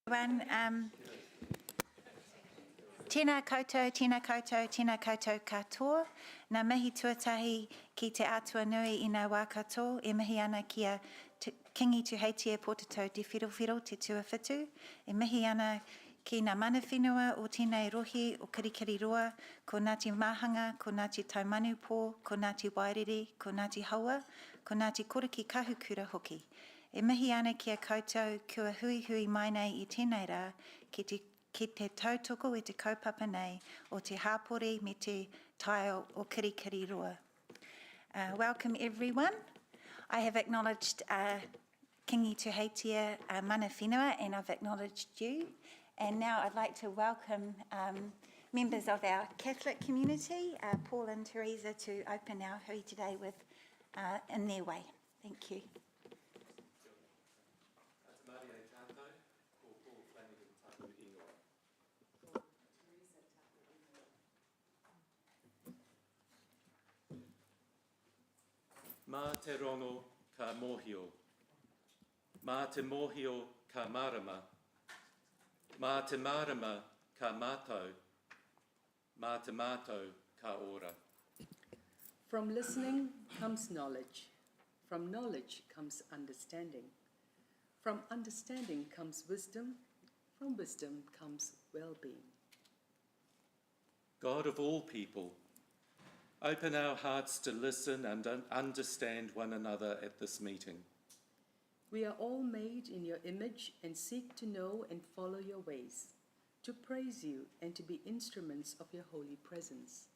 Everyone, tēnā koutou, tēnā koutou, tēnā koutou katoa. Nā mihi tuatahi ki te atua nui I ngā wā katoa, e mihi ana kia Kingi Tuheitia Pōtatau Te Whirowhiro Te Tuawhitu, e mihi ana ki ngā mana whenua o tēnei rohi o Kirikiriroa, ko Ngāti Māhanga, ko Ngāti Taumanupō, ko Ngāti Wairere, ko Ngāti Haua, ko Ngāti Koriki Kahukura hoki. E mihi ana kia koutou kua hui hui mai nei I tēnei rā ki te tautoko e te kaupapa nei o te hāpori me te tai o Kirikiriroa. Welcome everyone. I have acknowledged Kingi Tuheitia mana whenua and I've acknowledged you. And now I'd like to welcome members of our Catholic community, Paul and Teresa, to open our hui today with in their way. Thank you. Mā te rongo ka mōhio, mā te mōhio ka marama, mā te marama ka mātou, mā te mātou ka ora. From listening comes knowledge, from knowledge comes understanding, from understanding comes wisdom, from wisdom comes well-being. God of all people, open our hearts to listen and understand one another at this meeting. We are all made in your image and seek to know and follow your ways, to praise you and to be instruments of your holy presence.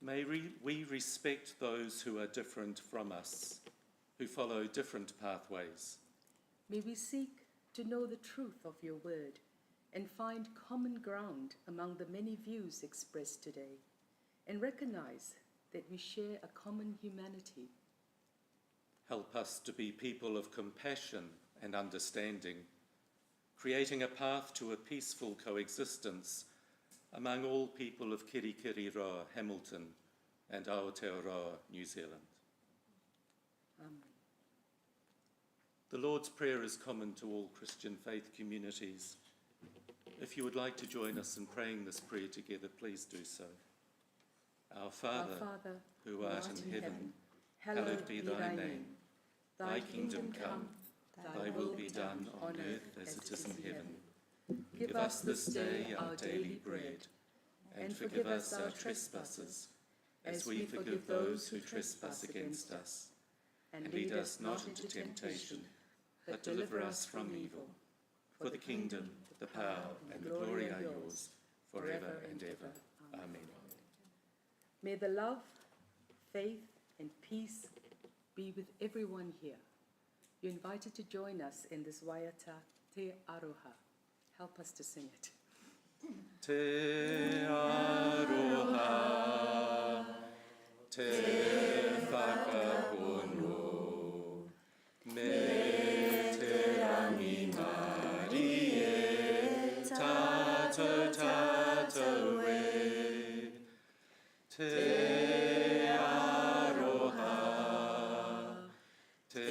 May we respect those who are different from us, who follow different pathways. May we seek to know the truth of your word and find common ground among the many views expressed today, and recognize that we share a common humanity. Help us to be people of compassion and understanding, creating a path to a peaceful coexistence among all people of Kirikiriroa, Hamilton, and Aotearoa, New Zealand. Amen. The Lord's Prayer is common to all Christian faith communities. If you would like to join us in praying this prayer together, please do so. Our Father, who art in heaven, hallowed be thy name. Thy kingdom come, thy will be done on earth as it is in heaven. Give us this day our daily bread, and forgive us our trespasses, as we forgive those who trespass against us. And lead us not into temptation, but deliver us from evil. For the kingdom, the power, and the glory are yours, forever and ever. Amen. May the love, faith, and peace be with everyone here. You're invited to join us in this Waiata Te Aroha. Help us to sing it. Te aroha, te whakapono, me te rangi Marie, tātou tātou e. Te aroha, te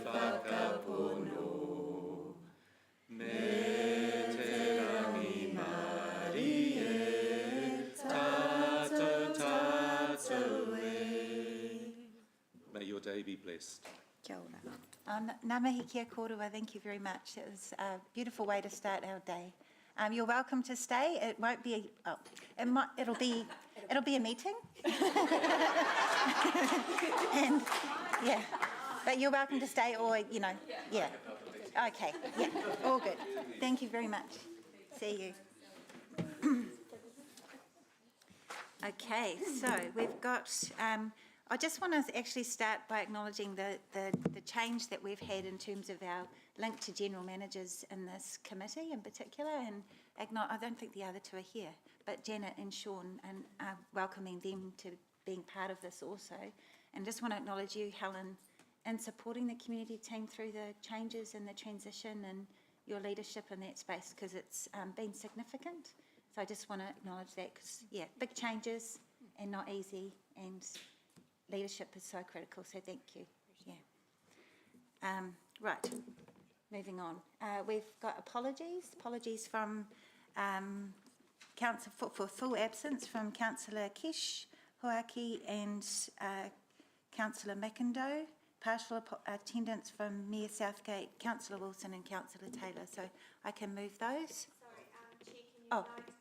whakapono, me te rangi Marie, tātou tātou e. May your day be blessed. Kia ora. Ngā mihi kia kōrua, thank you very much. It was a beautiful way to start our day. You're welcome to stay. It won't be. It'll be a meeting. And yeah, but you're welcome to stay, or yeah. Okay, yeah, all good. Thank you very much. See you. Okay, so we've got. I just want to actually start by acknowledging the change that we've had in terms of our link to general managers in this committee in particular, and I don't think the other two are here, but Janet and Sean, and welcoming them to being part of this also. And just want to acknowledge you, Helen, in supporting the community team through the changes and the transition and your leadership in that space, because it's been significant. So I just want to acknowledge that, because yeah, big changes and not easy, and leadership is so critical, so thank you. Yeah. Right. moving on. We've got apologies from for full absence from Councillor Kish, Hoaki and Councillor McIndoe, partial attendance from Mayor Southgate, Councillor Wilson and Councillor Taylor. So I can move those. Sorry, Chair, can you Oh. note that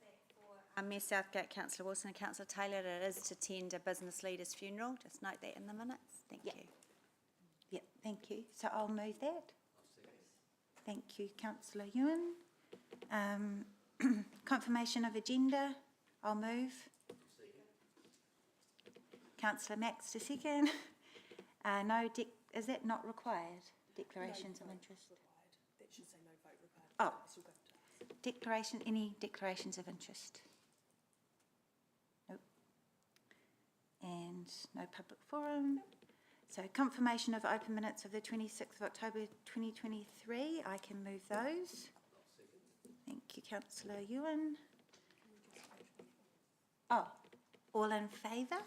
for Mayor Southgate, Councillor Wilson and Councillor Taylor, that it is to attend a business leader's funeral. Just note that in the minutes. Thank Yep. you. Yeah, thank you. So I'll move that. Thank you, Councillor Ewan. Confirmation of agenda, I'll move. Councillor Max to second. No, is that not required? Declarations of interest? That should say no vote required. Oh. It's all going to us. Any declarations of interest? Nope. And no public forum. So confirmation of open minutes of the 26th of October 2023, I can move those. Thank you, Councillor Ewan. Oh, all in favour?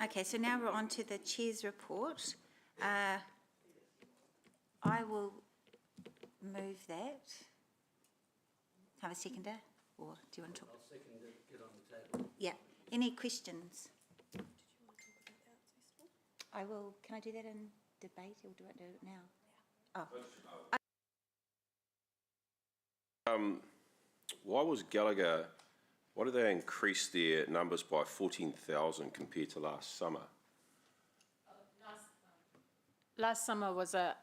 Okay, so now we're on to the Chair's report. I will move that. Have a seconder, or do you want to talk? I'll second it, get on the table. Yeah. Any questions? Did you want to talk about the Arts Festival? I will. Can I do that in debate, or do I do it now? Oh. Why was Gallagher, why did they increase their numbers by 14,000 compared to last summer? Last summer was a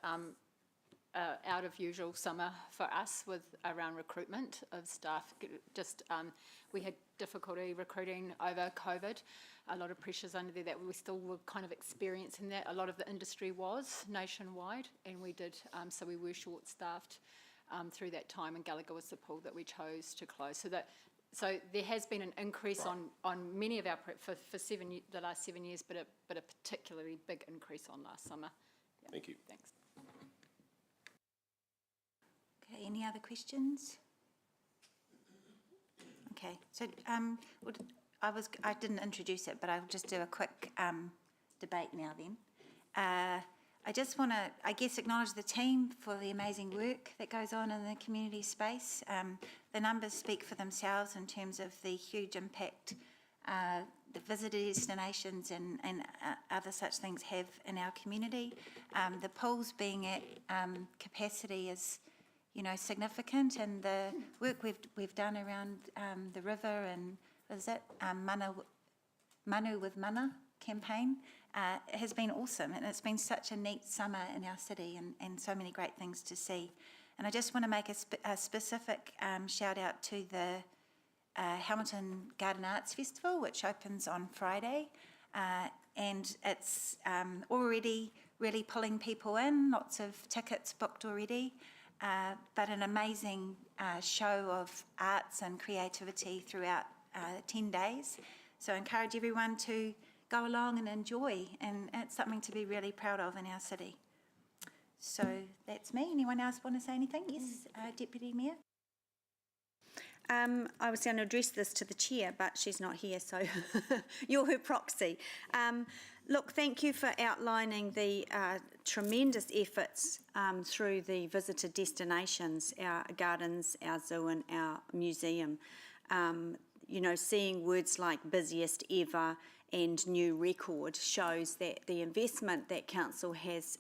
out of usual summer for us with around recruitment of staff. Just we had difficulty recruiting over COVID. A lot of pressures under there that we still were kind of experiencing that. A lot of the industry was nationwide, and we did so we were short-staffed through that time. And Gallagher was the pool that we chose to close. So there has been an increase on many of our for the last 7 years, but a particularly big increase on last summer. Yeah. Thank you. Thanks. Okay. Any other questions? Okay. So I didn't introduce it, but I'll just do a quick debate now. Then I just want to, I guess, acknowledge the team for the amazing work that goes on in the community space. The numbers speak for themselves in terms of the huge impact the visitor destinations and other such things have in our community. The pools being at capacity is, significant, and the work we've done around the river and was it Manu with Mana campaign has been awesome, and it's been such a neat summer in our city and so many great things to see. And I just want to make a specific shout out to the Hamilton Garden Arts Festival, which opens on Friday, and it's already really pulling people in, lots of tickets booked already, but an amazing show of arts and creativity throughout 10 days. So I encourage everyone to go along and enjoy, and it's something to be really proud of in our city. So that's me. Anyone else want to say anything? Yes, Deputy Mayor. I was going to address this to the chair, but she's not here, so you're her proxy. Look, thank you for outlining the tremendous efforts through the visitor destinations, our gardens, our zoo and our museum. Seeing words like busiest ever and new record shows that the investment that council has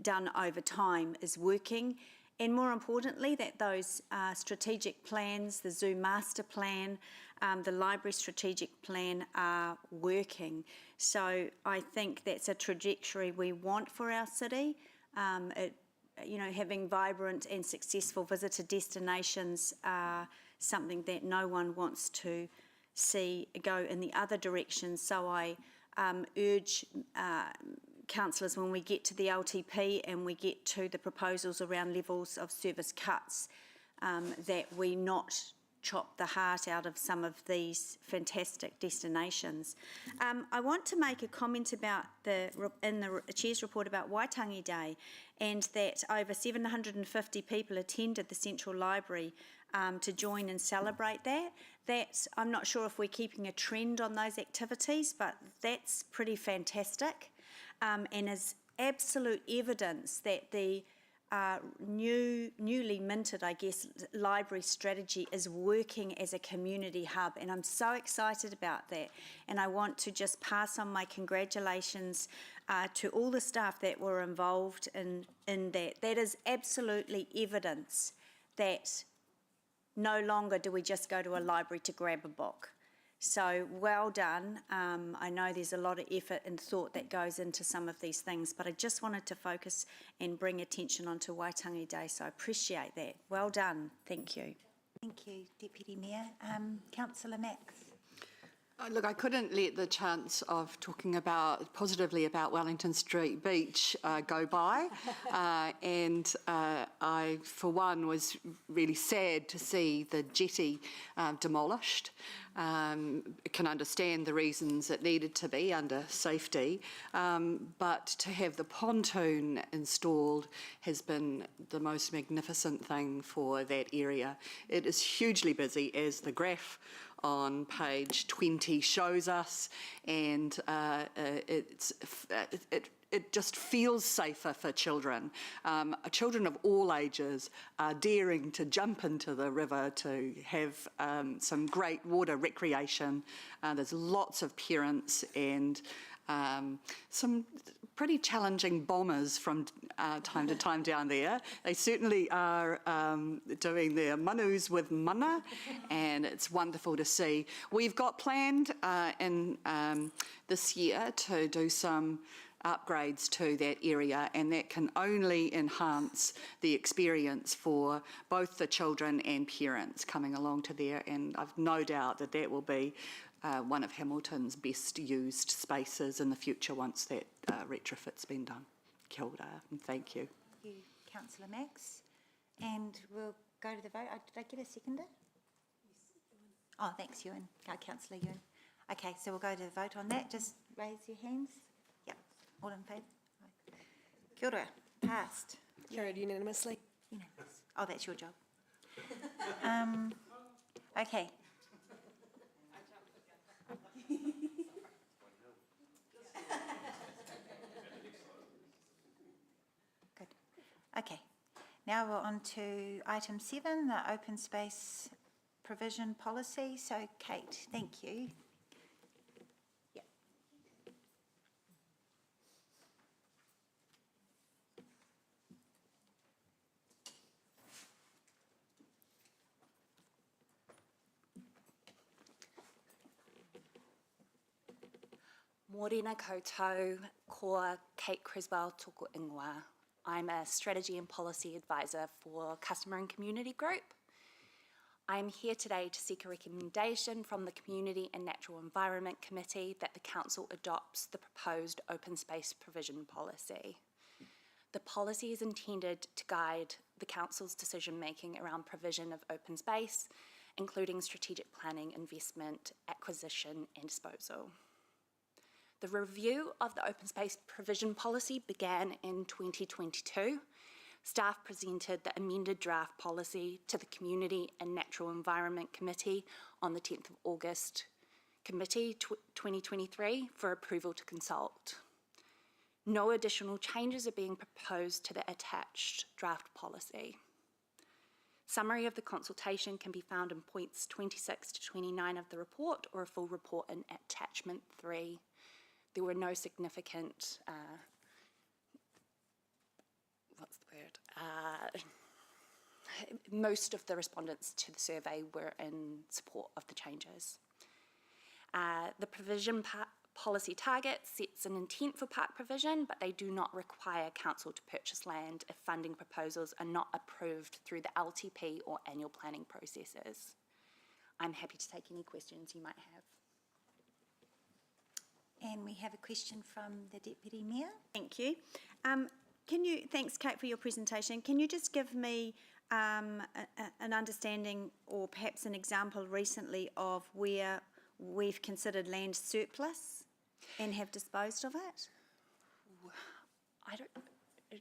done over time is working. And more importantly, that those strategic plans, the zoo master plan, the library strategic plan are working. So I think that's a trajectory we want for our city. Having vibrant and successful visitor destinations are something that no one wants to see go in the other direction. So I urge councillors, when we get to the LTP and we get to the proposals around levels of service cuts, that we not chop the heart out of some of these fantastic destinations. I want to make a comment about in the Chair's report about Waitangi Day, and that over 750 people attended the Central Library to join and celebrate that. I'm not sure if we're keeping a trend on those activities, but that's pretty fantastic, and is absolute evidence that the newly minted, I guess, library strategy is working as a community hub, and I'm so excited about that. And I want to just pass on my congratulations to all the staff that were involved in that. That is absolutely evidence that no longer do we just go to a library to grab a book. So well done. I know there's a lot of effort and thought that goes into some of these things, but I just wanted to focus and bring attention onto Waitangi Day, so I appreciate that. Well done. Thank you. Thank you, Deputy Mayor. Councillor Max. Look, I couldn't let the chance of talking positively about Wellington Street Beach go by, and I, for one, was really sad to see the jetty demolished. Can understand the reasons it needed to be under safety, but to have the pontoon installed has been the most magnificent thing for that area. It is hugely busy, as the graph on page 20 shows us, and it just feels safer for children. Children of all ages are daring to jump into the river to have some great water recreation. There's lots of parents and some pretty challenging bombers from time to time down there. They certainly are doing their manus with mana, and it's wonderful to see. We've got planned in this year to do some upgrades to that area, and that can only enhance the experience for both the children and parents coming along to there, and I've no doubt that that will be one of Hamilton's best used spaces in the future once that retrofit's been done. Kia ora, and thank you. Thank you, Councillor Max. And we'll go to the vote. Did I get a seconder? Yes. Oh, thanks, Ewan. Councillor Ewan. Okay, so we'll go to the vote on that. Just raise your hands. Yep. All in favour? Kia ora. Passed. Carried unanimously. Unanimous. Oh, that's your job. Okay. Good. Okay. Now we're on to item 7, the open space provision policy. So, Kate, thank you. Yeah. Mōrena koutou, ko Kate Creswell tōku ingoa. I'm a strategy and policy advisor for Customer and Community Group. I'm here today to seek a recommendation from the Community and Natural Environment Committee that the Council adopts the proposed open space provision policy. The policy is intended to guide the Council's decision-making around provision of open space, including strategic planning, investment, acquisition and disposal. The review of the open space provision policy began in 2022. Staff presented the amended draft policy to the Community and Natural Environment Committee on the 10th of August, Committee 2023, for approval to consult. No additional changes are being proposed to the attached draft policy. Summary of the consultation can be found in points 26 to 29 of the report, or a full report in attachment 3. There were no significant, most of the respondents to the survey were in support of the changes. The provision policy target sets an intent for park provision, but they do not require council to purchase land if funding proposals are not approved through the LTP or annual planning processes. I'm happy to take any questions you might have. And we have a question from the Deputy Mayor. Thank you. Thanks, Kate, for your presentation. Can you just give me an understanding or perhaps an example recently of where we've considered land surplus and have disposed of it? I don't.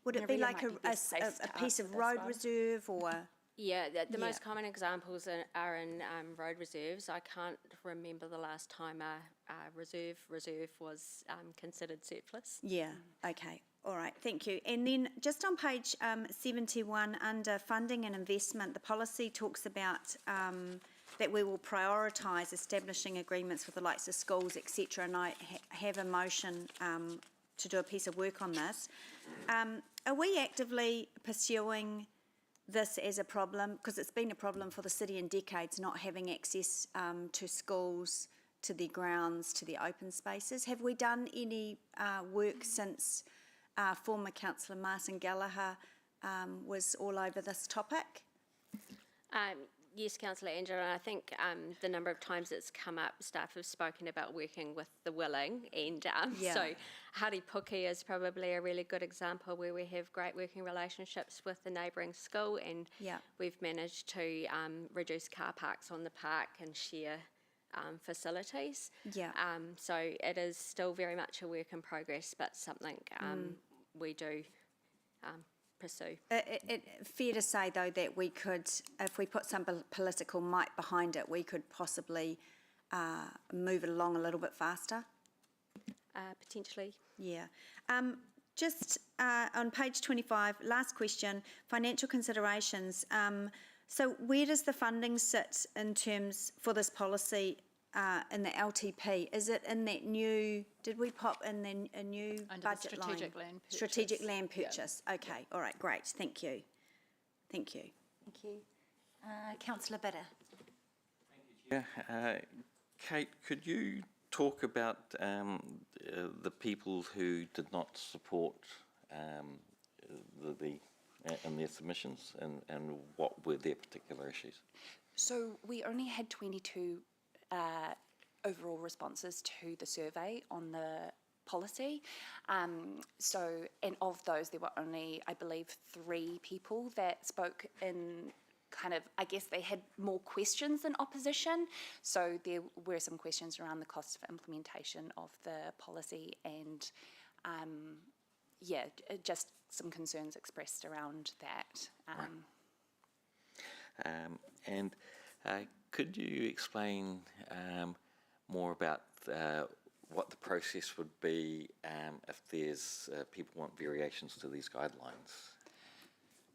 Would it be Maria like might be best placed a to piece answer of this road one. reserve or? Yeah, the most Yeah. common examples are in road reserves. I can't remember the last time a reserve was considered surplus. Yeah, okay, all right, thank you. And then just on page 71, under funding and investment, the policy talks about that we will prioritise establishing agreements with the likes of schools, etc. And I have a motion to do a piece of work on this. Are we actively pursuing this as a problem? Because it's been a problem for the city in decades, not having access to schools, to their grounds, to the open spaces. Have we done any work since former Councillor Martin Gallagher was all over this topic? Yes, Councillor Angela, and I think the number of times it's come up, staff have spoken about working with the willing, and Yeah. so Haripuki is probably a really good example where we have great working relationships with the neighbouring school, and Yeah. we've managed to reduce car parks on the park and share facilities. Yeah. So it is still very much a work in progress, but something we do pursue. Fair to say, though, that we could, if we put some political might behind it, we could possibly move it along a little bit faster? Potentially. Yeah. Just on page 25, last question, financial considerations. So where does the funding sit in terms for this policy in the LTP? Is it in that new, did we pop in a new Under the budget line? strategic land purchase. Strategic land Yeah. purchase. Okay, all right, great, thank you. Thank you. Thank you. Councillor Bitter. Yeah, Kate, could you talk about the people who did not support in their submissions and what were their particular issues? So we only had 22 overall responses to the survey on the policy. And of those, there were only, I believe, 3 people that spoke in kind of, I guess they had more questions than opposition. So there were some questions around the cost of implementation of the policy and, just some concerns expressed around that. And could you explain more about what the process would be if there's people want variations to these guidelines?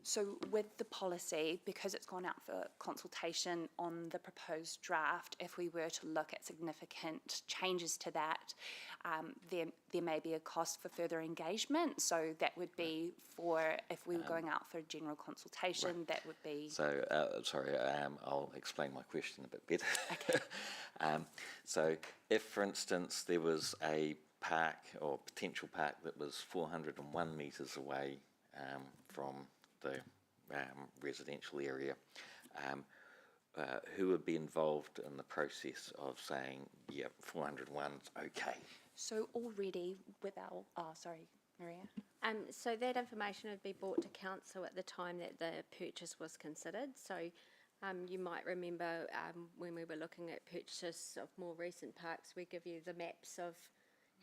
So with the policy, because it's gone out for consultation on the proposed draft, if we were to look at significant changes to that, there may be a cost for further engagement. So that would be for, if we were going out for a general consultation, Right. that would be... So, I'll explain my question a bit better. Okay. So if, for instance, there was a park or potential park that was 401 metres away from the residential area, who would be involved in the process of saying, yeah, 401's okay? So already with our... Oh, sorry, Maria. So that information would be brought to council at the time that the purchase was considered. So you might remember when we were looking at purchase of more recent parks, we give you the maps of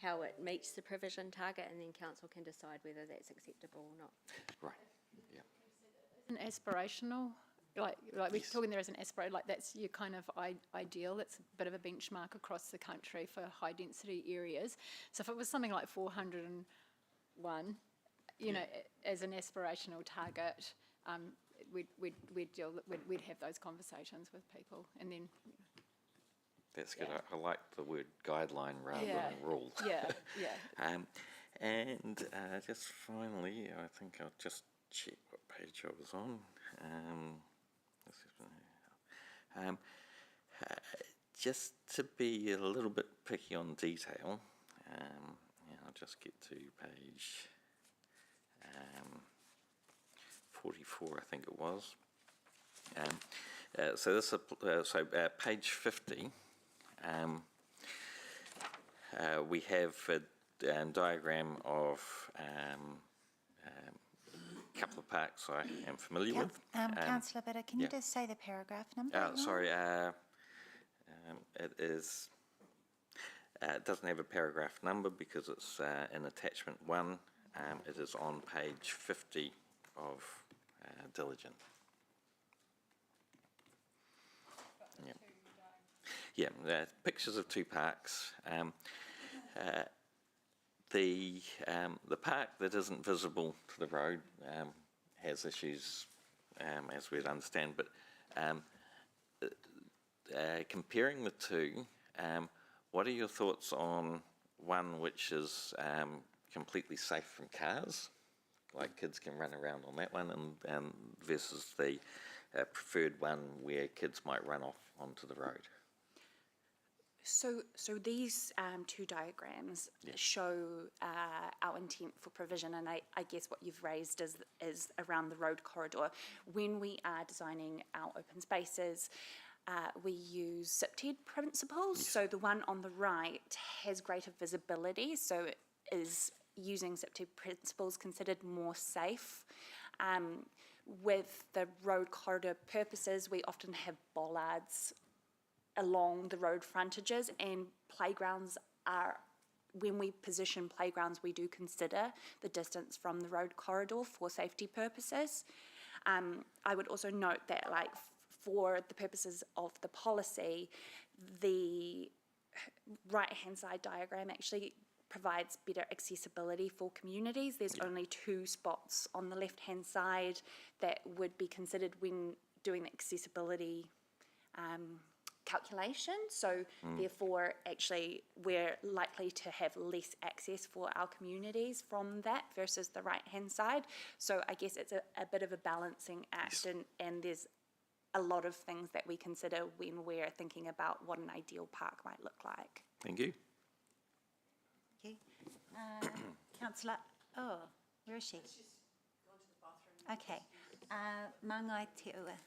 how it meets the provision target, and then council can decide whether that's acceptable or not. Right, yeah. An aspirational, like we're talking there as an aspirational, like that's your kind of ideal. That's a bit of a benchmark across the country for high density areas. So if it was something like 401, you know, as an aspirational target, we'd have those conversations with people, and then. That's good. I like the word guideline rather than rule. Yeah, yeah. And just finally, I think I'll just check what page I was on. Just to be a little bit picky on detail, I'll just get to page 44, I think it was. So this page 50. We have a diagram of a couple of parks I am familiar with. Councillor Bitter, can you yeah. just say the paragraph number? again? Sorry, it is, it doesn't have a paragraph number because it's in attachment 1. It is on page 50 of Diligent. Yeah, pictures of 2 parks. The park that isn't visible to the road has issues, as we'd understand, but comparing the 2, what are your thoughts on one which is completely safe from cars, like kids can run around on that one, and versus the preferred one where kids might run off onto the road? So these 2 diagrams show our intent for provision, and I guess what you've raised is around the road corridor. When we are designing our open spaces, we use SIPTED principles. So the one on the right has greater visibility, so is using SIPTED principles considered more safe. With the road corridor purposes, we often have bollards along the road frontages, and playgrounds are, when we position playgrounds, we do consider the distance from the road corridor for safety purposes. I would also note that, like, for the purposes of the policy, the right-hand side diagram actually provides better accessibility for communities. There's only 2 spots on the left-hand side that would be considered when doing the accessibility calculation. So therefore, actually, we're likely to have less access for our communities from that versus the right-hand side. So I guess it's a bit of a balancing act, and there's a lot of things that we consider when we're thinking about what an ideal park might look like. Thank you. Thank you. Councillor, where is she? She's gone to the bathroom. Okay. Mangai Te Ua.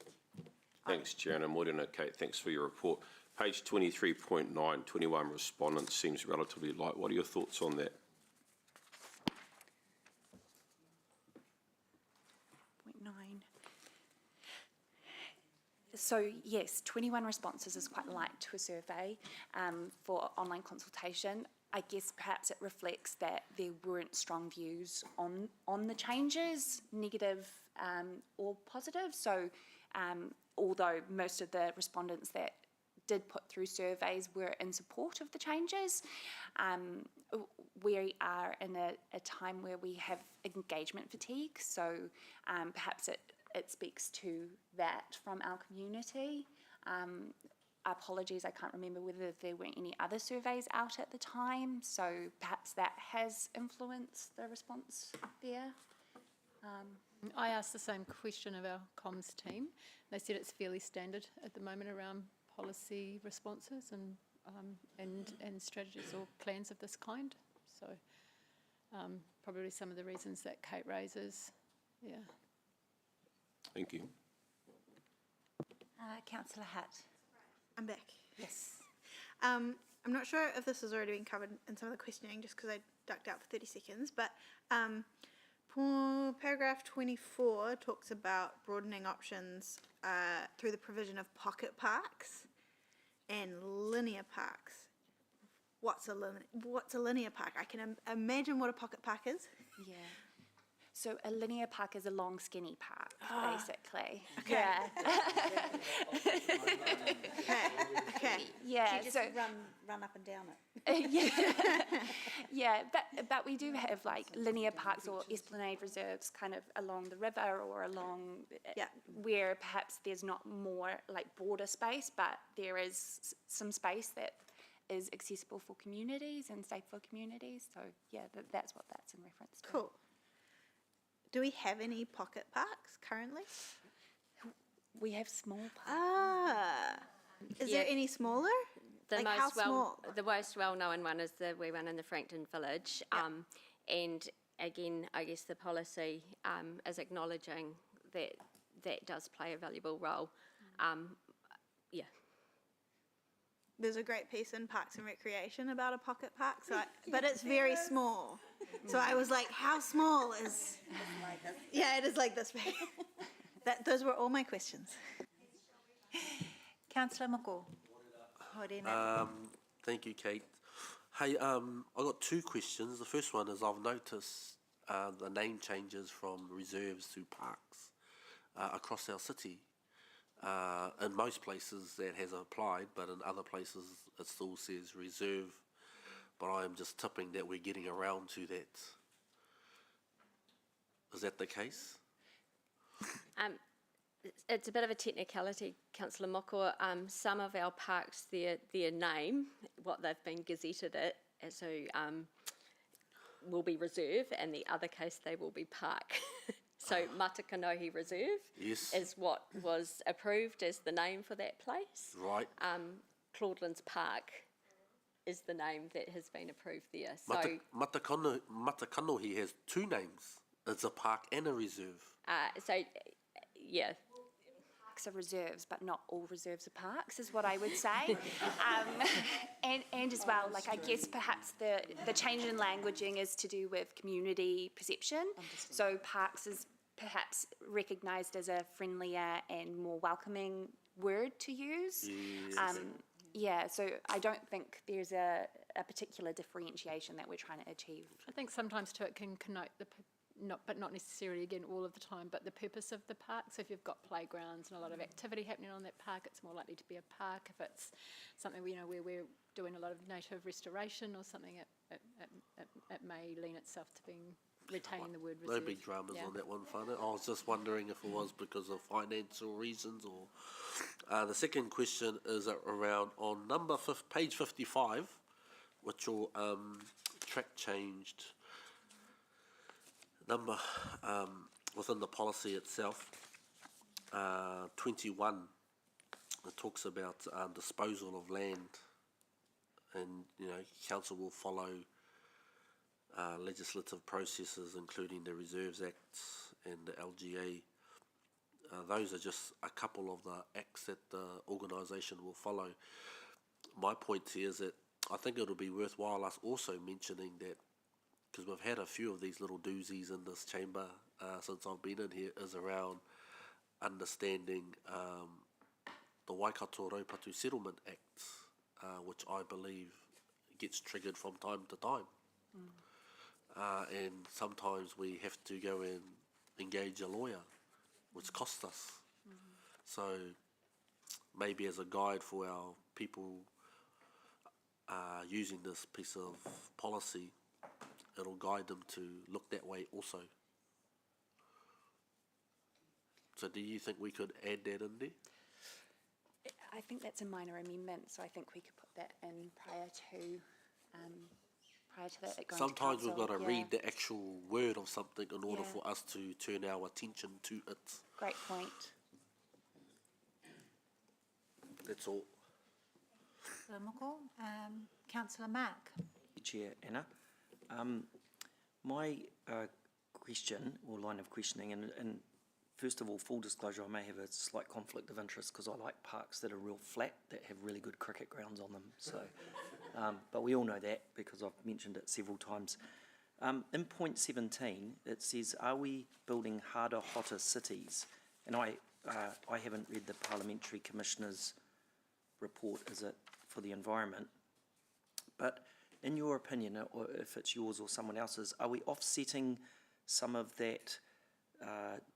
Thanks, Chair, and Morena, Kate, thanks for your report. Page 23.9, 21 respondents seems relatively light. What are your thoughts on that? 0.9. So yes, 21 responses is quite light to a survey for online consultation. I guess perhaps it reflects that there weren't strong views on the changes, negative or positive. So although most of the respondents that did put through surveys were in support of the changes, we are in a time where we have engagement fatigue. So perhaps it speaks to that from our community. Apologies, I can't remember whether there were any other surveys out at the time, so perhaps that has influenced the response there. I asked the same question of our comms team. They said it's fairly standard at the moment around policy responses and strategies or plans of this kind. So probably some of the reasons that Kate raises, yeah. Thank you. Councillor Hutt. I'm back. Yes. I'm not sure if this has already been covered in some of the questioning, just because I ducked out for 30 seconds, but paragraph 24 talks about broadening options through the provision of pocket parks and linear parks. What's a linear park? I can imagine what a pocket park is. Yeah. So a linear park is a long, skinny park, basically. Okay. Yeah. Okay. Yeah. So you just run up and down it. Yeah, but we do have like linear parks or esplanade reserves kind of along the river or along where perhaps there's not more like broader space, but there is some space that is accessible for communities and safe for communities. So yeah, that's what that's in reference to. Cool. Do we have any pocket parks currently? We have small parks. Is there any smaller? The Like how small? The most well-known one is the wee one in the Frankton Village. And again, I guess the policy is acknowledging that that does play a valuable role. there's a great piece in Parks and Recreation about a pocket park, but it's very small. So I was like, how small is? Yeah, it is like this big. Those were all my questions. Councillor Moko. Horena. Thank you, Kate. Hey, I've got two questions. The first one is I've noticed the name changes from reserves to parks across our city. In most places that has applied, but in other places it still says reserve. But I'm just tipping that we're getting around to that. Is that the case? It's a bit of a technicality, Councillor Moko. Some of our parks, their name, what they've been gazetted it, so will be reserve, and the other case they will be park. So Matakanohi Reserve is what was approved as the name for that place. Right. Claudelands Park is the name that has been approved there. So Matakanohi has two names. It's a park and a reserve. Yeah. Parks are reserves, but not all reserves are parks, is what I would say. And as well, like I guess perhaps the change in languaging is to do with community perception. So parks is perhaps recognised as a friendlier and more welcoming word to use. Yes. So I don't think there's a particular differentiation that we're trying to achieve. I think sometimes too it can connote but not necessarily again all of the time, but the purpose of the park. So if you've got playgrounds and a lot of activity happening on that park, it's more likely to be a park. If it's something where we're doing a lot of native restoration or something, it may lean itself to retaining the word reserve. No big dramas on that one, Whānau. I was just wondering if it was because of financial reasons or... the second question is around on page 55, which your track changed number within the policy itself, 21, it talks about disposal of land, and council will follow legislative processes including the Reserves Act and the LGA. Those are just a couple of the acts that the organisation will follow. My point here is that I think it'll be worthwhile us also mentioning that, because we've had a few of these little doozies in this chamber since I've been in here, is around understanding the Waikato Raupatu Settlement Act, which I believe gets triggered from time to time. And sometimes we have to go and engage a lawyer, which costs us. So maybe as a guide for our people using this piece of policy, it'll guide them to look that way also. So do you think we could add that in there? I think that's a minor amendment, so I think we could put that in prior to that going to Sometimes we've council. got to read the actual word of something in order for us to turn our attention to it. Great point. That's all. Councillor Moko. Councillor Mark. Chair Anna. My question or line of questioning, and first of all, full disclosure, I may have a slight conflict of interest because I like parks that are real flat, that have really good cricket grounds on them. So, but we all know that because I've mentioned it several times. In point 17, it says, are we building harder, hotter cities? And I haven't read the Parliamentary Commissioner's report, is it, for the environment? But in your opinion, or if it's yours or someone else's, are we offsetting some of that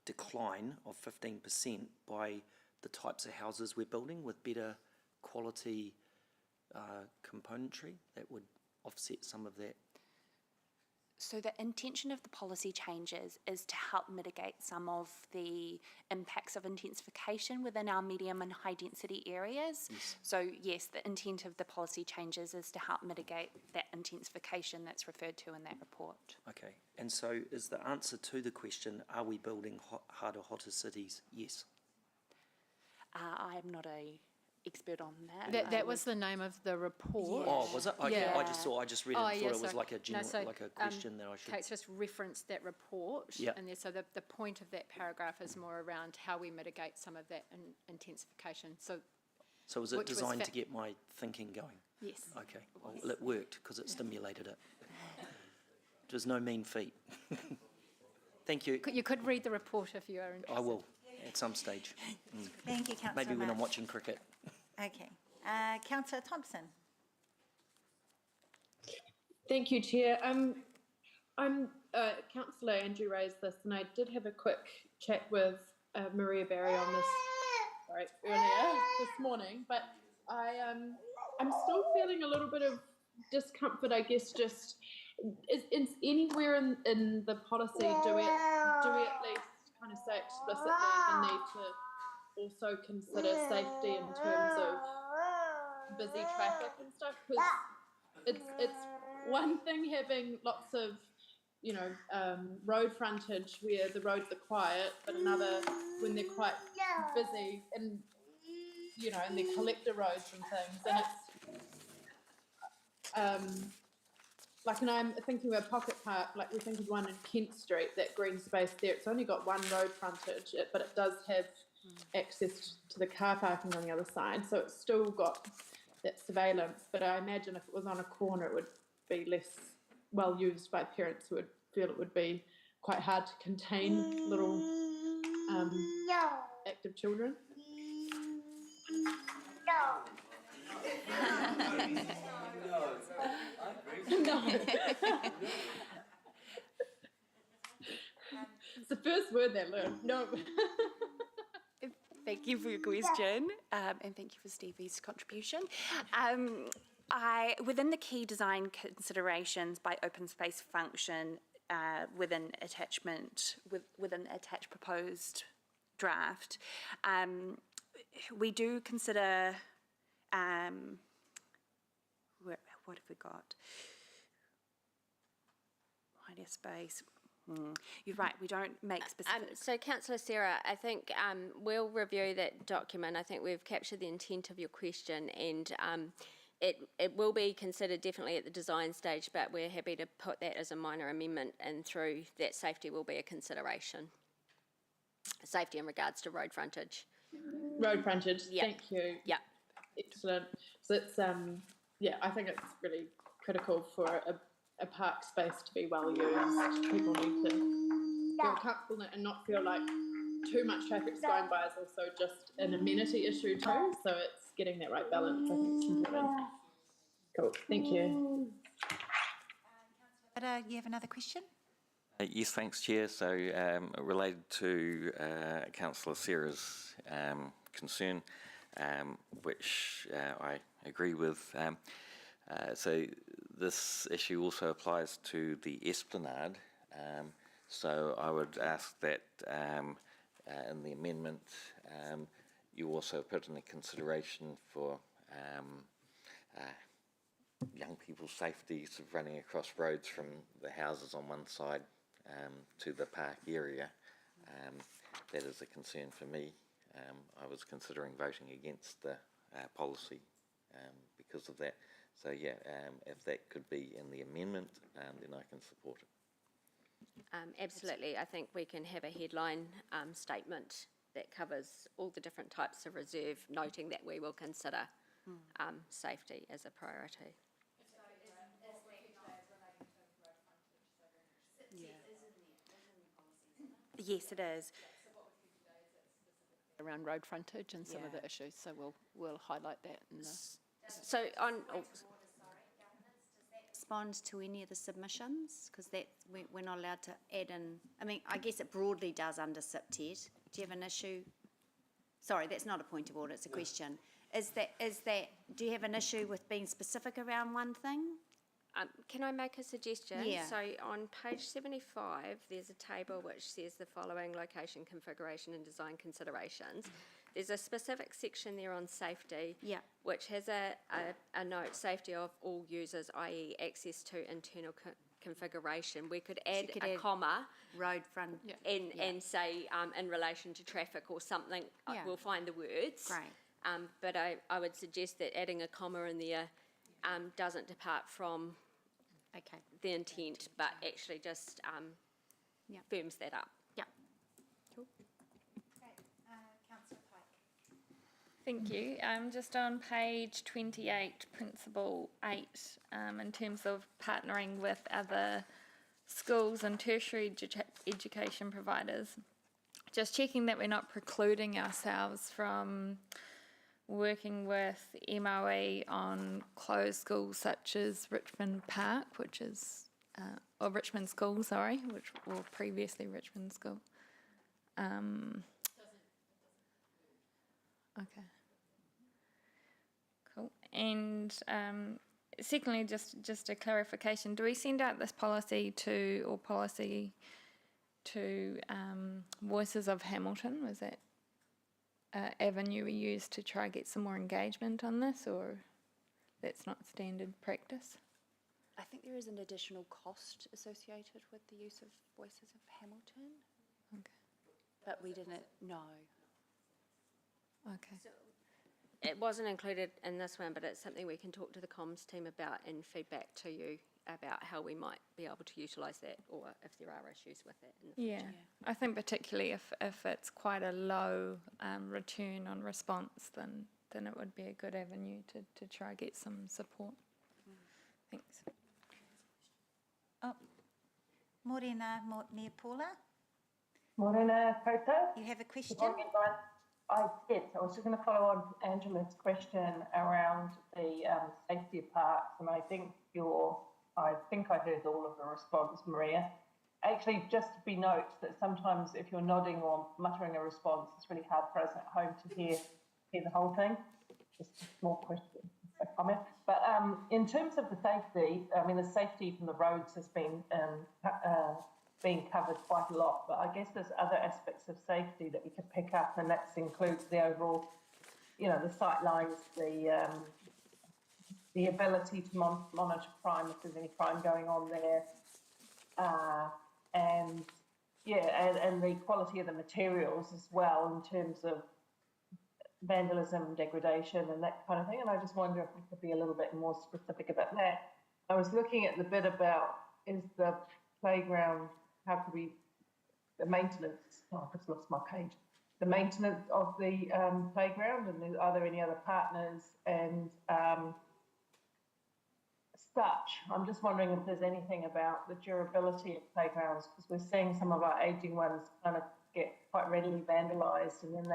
decline of 15% by the types of houses we're building with better quality componentry that would offset some of that? So the intention of the policy changes is to help mitigate some of the impacts of intensification within our medium and high density areas. Yes. So yes, the intent of the policy changes is to help mitigate that intensification that's referred to in that report. Okay, and so is the answer to the question, are we building harder, hotter cities? Yes. I am not a expert on that. That was the name of the report. Oh, was it? Okay, Yeah. I just read it and thought it was like a general, so, like a question that I should... Kate's just referenced that report. Yeah. And so the point of that paragraph is more around how we mitigate some of that intensification. So So was it Which was designed fa- to get my thinking going? Yes. Okay, well, it worked because it stimulated it. It was no mean feat. Thank you. You could read the report if you are interested. I will, at some stage. Thank you, Councillor Maybe when I'm Marsh. watching cricket. Okay. Councillor Thompson. Thank you, Chair. Councillor Andrew raised this, and I did have a quick chat with Maria Barry on this earlier this morning. But I'm still feeling a little bit of discomfort. I guess just is anywhere in the policy do we at least kind of say explicitly the need to also consider safety in terms of busy traffic and stuff? Because it's one thing having lots of, road frontage where the roads are quiet, but another when they're quite busy and, and they're collector roads and things. And it's, and I'm thinking about Pocket Park, like we think of one in Kent Street, that green space there. It's only got one road frontage, but it does have access to the car parking on the other side. So it's still got that surveillance. But I imagine if it was on a corner, it would be less well used by parents who would feel it would be quite hard to contain little active children. No. It's the first word they learn. No. Thank you for your question, and thank you for Stevie's contribution. Within the key design considerations by open space function within attached proposed draft, we do consider what have we got? Wider space. You're right, we don't make specific... So, Councillor Sarah, I think we'll review that document. I think we've captured the intent of your question, and it will be considered definitely at the design stage, but we're happy to put that as a minor amendment, and through that safety will be a consideration. Safety in regards to road frontage. Road frontage, Yep. Thank you. Yeah. Excellent. So it's, I think it's really critical for a park space to be well used. People need to feel comfortable and not feel like too much traffic's going by is also just an amenity issue too. So it's getting that right balance. I think it's important. Cool. Thank you. You have another question? Yes, thanks, Chair. So related to Councillor Sarah's concern, which I agree with. So this issue also applies to the esplanade. So I would ask that in the amendment you also put in a consideration for young people's safety, sort of running across roads from the houses on one side to the park area. That is a concern for me. I was considering voting against the policy because of that. So yeah, if that could be in the amendment, then I can support it. Absolutely. I think we can have a headline statement that covers all the different types of reserve, noting that we will consider safety as a priority. Yes, it is. Around road frontage and some of the issues, so we'll highlight that in the... So on... Respond to any of the submissions, because that we're not allowed to add in. I mean, I guess it broadly does under SIPTED. Do you have an issue? Sorry, that's not a point of order, it's a question. Is that do you have an issue with being specific around one thing? Can I make a suggestion? Yeah. So on page 75, there's a table which says the following location, configuration and design considerations. There's a specific section there on safety, which has a note, safety of all users, i.e. access to internal configuration. We could add a comma. Road front. And say in relation to traffic or something. We'll find the words. Great. But I would suggest that adding a comma in there doesn't depart from the intent, but actually just firms that up. Councillor Pike. Thank you. Just on page 28, Principle 8, in terms of partnering with other schools and tertiary education providers, just checking that we're not precluding ourselves from working with MOE on closed schools such as Richmond Park, which is, or Richmond School, sorry, which was previously Richmond School. Okay. Cool. And secondly, just a clarification, do we send out this policy to Voices of Hamilton? Was that avenue we used to try to get some more engagement on this, or that's not standard practice? I think there is an additional cost associated with the use of Voices of Hamilton. Okay. But we didn't know. Okay. It wasn't included in this one, but it's something we can talk to the comms team about and feedback to you about how we might be able to utilise that, or if there are issues with it in the future. Yeah, I think particularly if it's quite a low return on response, then it would be a good avenue to try get some support. Thanks. Oh, Morena me Paula, Morena koutou. you have a question? Good morning, everyone. Yes, I was just going to follow on Angela's question around the safety of parks, and I think I heard all of the response, Maria. Actually, just to be note that sometimes if you're nodding or muttering a response, it's really hard for us at home to hear the whole thing. Just a small question, a comment. But in terms of the safety, I mean, the safety from the roads has been being covered quite a lot, but I guess there's other aspects of safety that we could pick up, and that includes the overall, the sight lines, the ability to monitor crime if there's any crime going on there, and the quality of the materials as well in terms of vandalism, degradation, and that kind of thing. And I just wonder if we could be a little bit more specific about that. I was looking at the bit about is the playground. How could we, the maintenance, I've just lost my page, the maintenance of the playground, and are there any other partners and such. I'm just wondering if there's anything about the durability of playgrounds, because we're seeing some of our aging ones kind of get quite readily vandalised, and then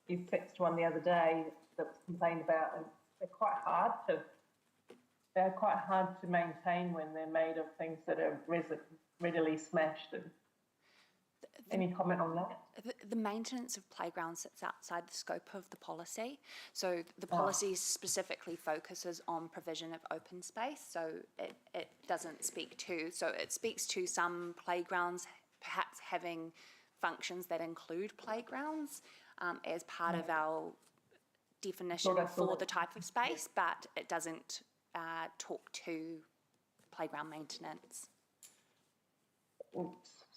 you fixed one the other day that was complained about, and they're quite hard to maintain when they're made of things that are readily smashed. And any comment on that? The maintenance of playgrounds sits outside the scope of the policy. So the policy specifically focuses on provision of open space. So it doesn't speak to, so it speaks to some playgrounds perhaps having functions that include playgrounds as part of our definition for the type of space, but it doesn't talk to playground maintenance.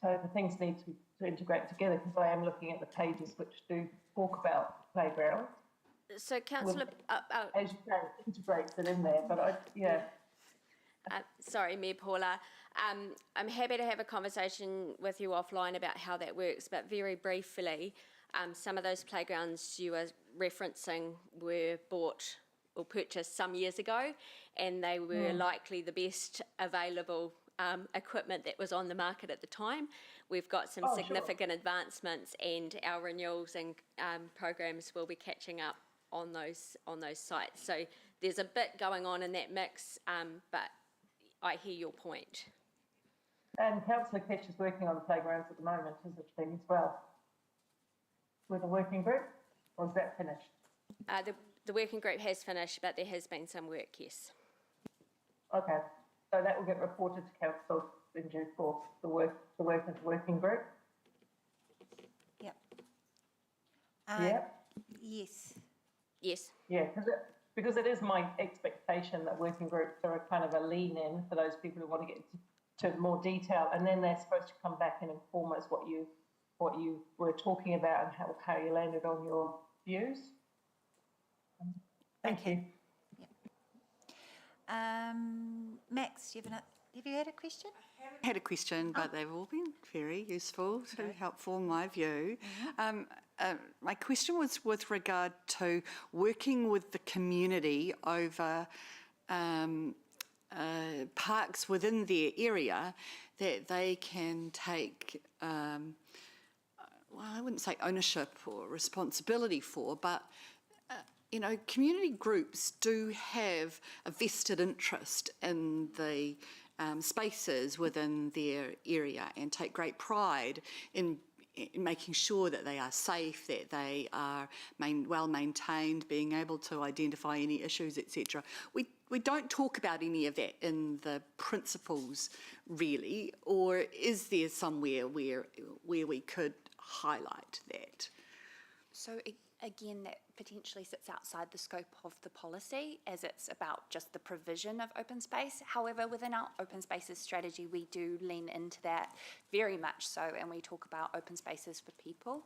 So the things need to integrate together, because I am looking at the pages which do talk about playground. So, Councillor, as you say, it integrates it in there, but sorry, Mayor Paula. I'm happy to have a conversation with you offline about how that works, but very briefly, some of those playgrounds you were referencing were bought or purchased some years ago, and they were likely the best available equipment that was on the market at the time. We've got some significant advancements, and our renewals and programs will be catching up on those sites. So there's a bit going on in that mix, but I hear your point. And Councillor Kesh is working on the playgrounds at the moment, isn't she, as well? With a working group, or is that finished? The working group has finished, but there has been some work, yes. Okay, so that will get reported to Council in due course, the work of the working group? Yep. Yes. Yes. Yeah, because it is my expectation that working groups are a kind of a lean-in for those people who want to get to more detail, and then they're supposed to come back and inform us what you were talking about and how you landed on your views. Thank you. Yep. Max, do you have have you had a question? Had a question, but they've all been very useful, helpful in my view. My question was with regard to working with the community over parks within their area that they can take, well, I wouldn't say ownership or responsibility for, but you know, community groups do have a vested interest in the spaces within their area and take great pride in making sure that they are safe, that they are well maintained, being able to identify any issues, etc. We don't talk about any of that in the principles, really, or is there somewhere where we could highlight that? So again, that potentially sits outside the scope of the policy, as it's about just the provision of open space. However, within our open spaces strategy, we do lean into that very much so, and we talk about open spaces for people,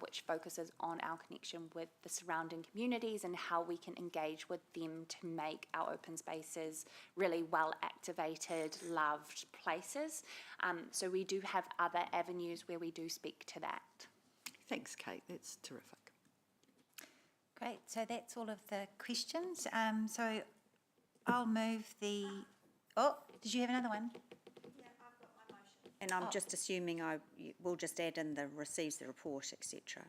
which focuses on our connection with the surrounding communities and how we can engage with them to make our open spaces really well activated, loved places. So we do have other avenues where we do speak to that. Thanks, Kate. That's terrific. Great, so that's all of the questions. So I'll move the, oh, did you have another one? Yeah, I've got my motion. And I'm just assuming we'll just add in the receives the report, etc.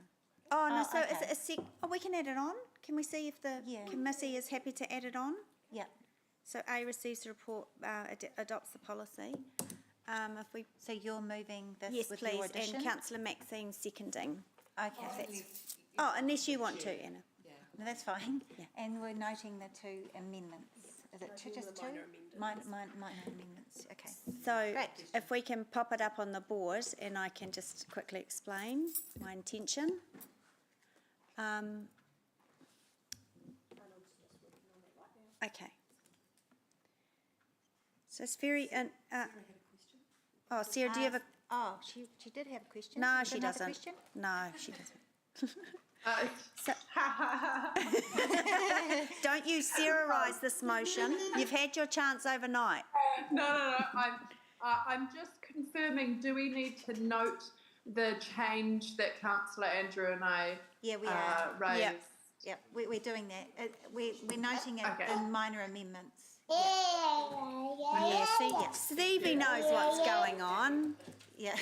Oh, no, so okay. we can add it on? Can we see if the committee is happy to add it on? Yeah. So A receives the report, adopts the policy. So you're moving this yes, with please, your addition? and Councillor Maxine seconding. Okay. Unless you want to, Anna. No, that's fine. Yeah. And we're noting the two amendments. Is it two, just two? Minor amendments, okay. So Great. if we can pop it up on the board and I can just quickly explain my intention. Okay. So it's very... Sarah, do you have a... Oh, she did have a question. No, You she don't have a doesn't. question? No, she doesn't. Don't you Sarah-rise this motion. You've had your chance overnight. No. I'm just confirming, do we need to note the change that Councillor Andrew and I Yeah, we are. raised? Yep, we're doing that. We're noting it Okay. in minor amendments. Yeah, see, Stevie knows what's going on. Yeah.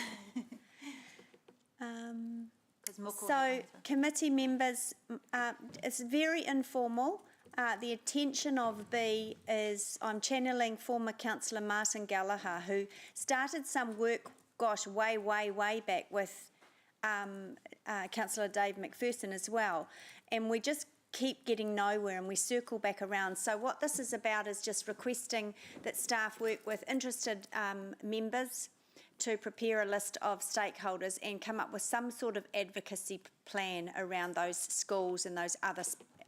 So, committee members, it's very informal. The intention of B is I'm channeling former Councillor Martin Gallagher, who started some work, way back with Councillor Dave McPherson as well. And we just keep getting nowhere and we circle back around. So what this is about is just requesting that staff work with interested members to prepare a list of stakeholders and come up with some sort of advocacy plan around those schools and those other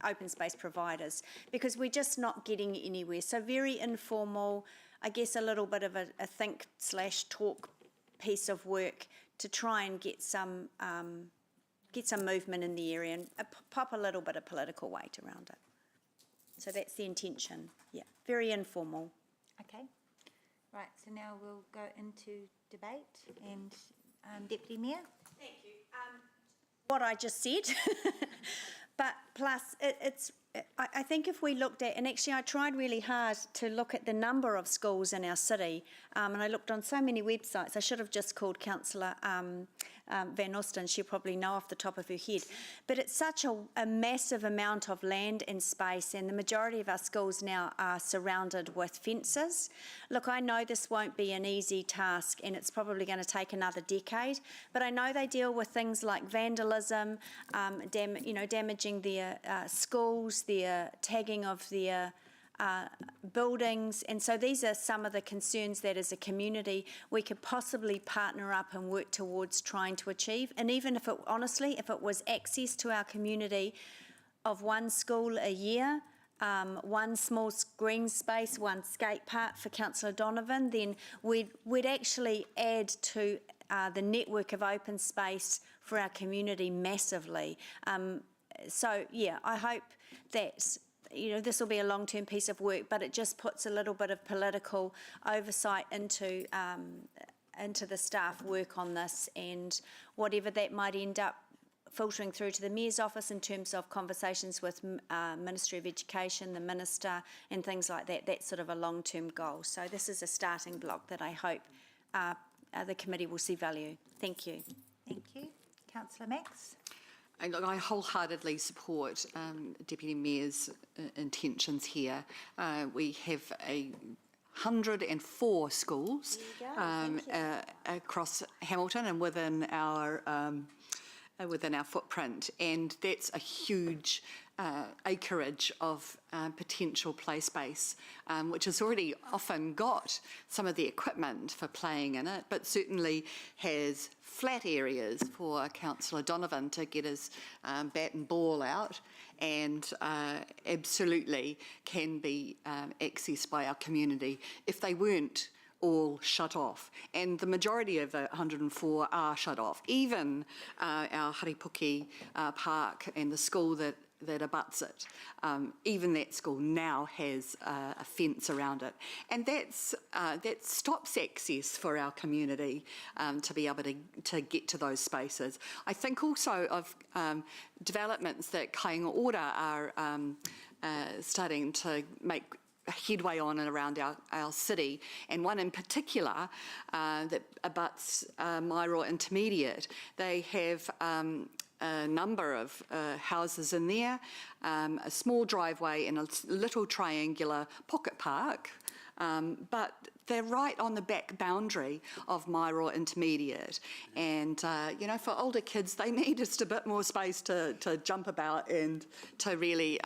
open space providers, because we're just not getting anywhere. So very informal, I guess a little bit of a think/talk piece of work to try and get some movement in the area and pop a little bit of political weight around it. So that's the intention. Yeah, very informal. Okay. Right, so now we'll go into debate and Deputy Mayor. Thank you. What I just said, but plus I think if we looked at, and actually I tried really hard to look at the number of schools in our city, and I looked on so many websites. I should have just called Councillor Van Austin, she'll probably know off the top of her head. But it's such a massive amount of land and space, and the majority of our schools now are surrounded with fences. Look, I know this won't be an easy task, and it's probably going to take another decade, but I know they deal with things like vandalism, damaging their schools, their tagging of their buildings, and so these are some of the concerns that as a community we could possibly partner up and work towards trying to achieve. And even if it, honestly, if it was access to our community of one school a year, one small green space, one skate park for Councillor Donovan, then we'd actually add to the network of open space for our community massively. So yeah, I hope that this will be a long-term piece of work, but it just puts a little bit of political oversight into the staff work on this, and whatever that might end up filtering through to the Mayor's office in terms of conversations with Ministry of Education, the Minister, and things like that. That's sort of a long-term goal. So this is a starting block that I hope the committee will see value. Thank you. Thank you. Councillor Max. And look, I wholeheartedly support Deputy Mayor's intentions here. We have 104 schools across Hamilton and within our footprint, and that's a huge acreage of potential play space, which has already often got some of the equipment for playing in it, but certainly has flat areas for Councillor Donovan to get his bat and ball out, and absolutely can be accessed by our community if they weren't all shut off, and the majority of the 104 are shut off. Even our Haripuki Park and the school that abuts it, even that school now has a fence around it, and that stops access for our community to be able to get to those spaces. I think also of developments that Kāinga Ora are starting to make headway on and around our city, and one in particular that abuts Mairoa Intermediate. They have a number of houses in there, a small driveway and a little triangular pocket park, but they're right on the back boundary of Mairoa Intermediate, and for older kids they need just a bit more space to jump about and to really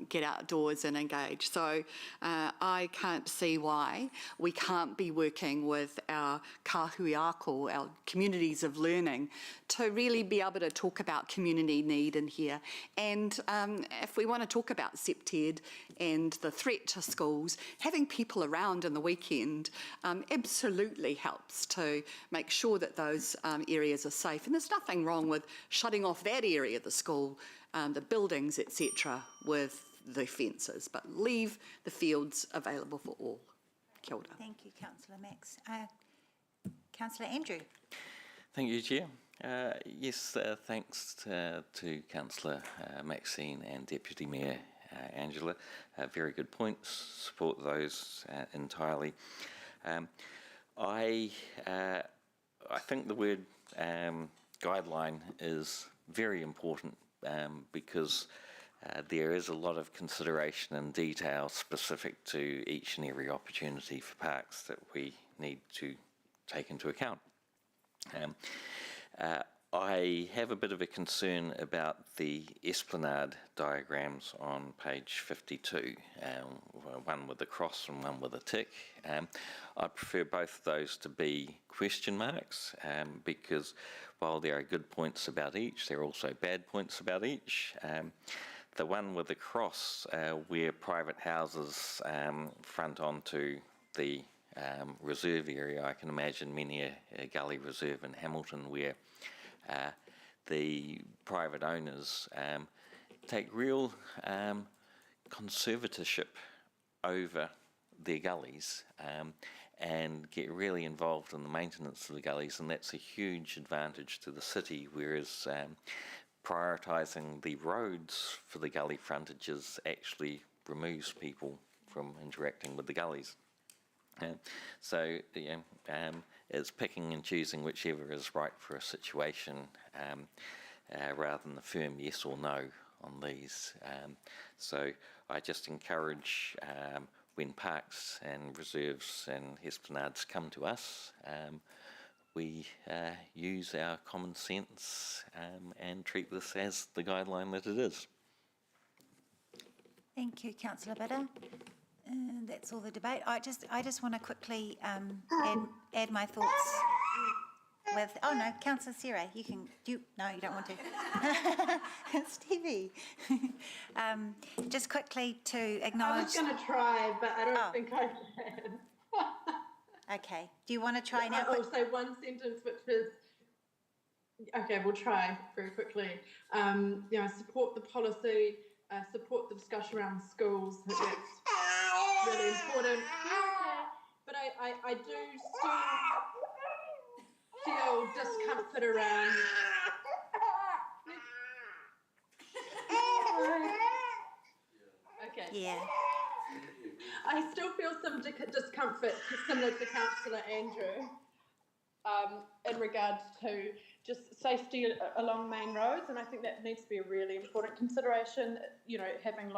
get outdoors and engage. So I can't see why we can't be working with our kahui ako, our communities of learning, to really be able to talk about community need in here. And if we want to talk about SEPTED and the threat to schools, having people around in the weekend absolutely helps to make sure that those areas are safe. And there's nothing wrong with shutting off that area of the school, the buildings, etc., with the fences, but leave the fields available for all. Kia ora. Thank you, Councillor Max. Councillor Andrew. Thank you, Chair. Yes, thanks to Councillor Maxine and Deputy Mayor Angela. Very good points. Support those entirely. I think the word guideline is very important because there is a lot of consideration and detail specific to each and every opportunity for parks that we need to take into account. I have a bit of a concern about the esplanade diagrams on page 52, one with a cross and one with a tick. I prefer both of those to be question marks because while there are good points about each, there are also bad points about each. The one with the cross where private houses front onto the reserve area, I can imagine many a gully reserve in Hamilton where the private owners take real conservatorship over their gullies and get really involved in the maintenance of the gullies, and that's a huge advantage to the city, whereas prioritising the roads for the gully frontages actually removes people from interacting with the gullies. So it's picking and choosing whichever is right for a situation rather than the firm yes or no on these. So I just encourage when parks and reserves and esplanades come to us, we use our common sense and treat this as the guideline that it is. Thank you, Councillor Bitter. That's all the debate. I just want to quickly add my thoughts with. Oh no, Councillor Sarah, you can. No, you don't want to. Stevie, just quickly to acknowledge. I was going to try, but I don't think I can. Okay. Do you want to try now? I'll say one sentence, which is. Okay, we'll try very quickly. I support the policy support the discussion around schools. I think that's really important. Okay. But I do still feel discomfort around. Okay. Yeah. I still feel some discomfort, similar to Councillor Andrew, in regards to just safety along main roads, and I think that needs to be a really important consideration. You know, having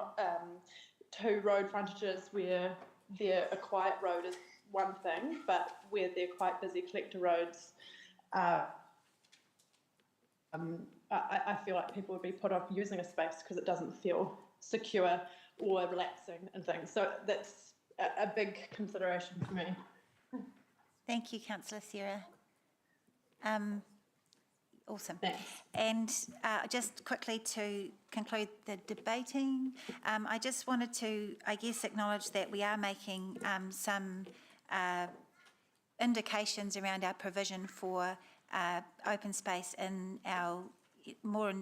two road frontages where they're a quiet road is one thing, but where they're quite busy collector roads, I feel like people would be put off using a space because it doesn't feel secure or relaxing and things. So that's a big consideration for me. Thank you, Councillor Sarah. Awesome. Thanks. And just quickly to conclude the debating, I just wanted to, I guess, acknowledge that we are making some indications around our provision for open space in our more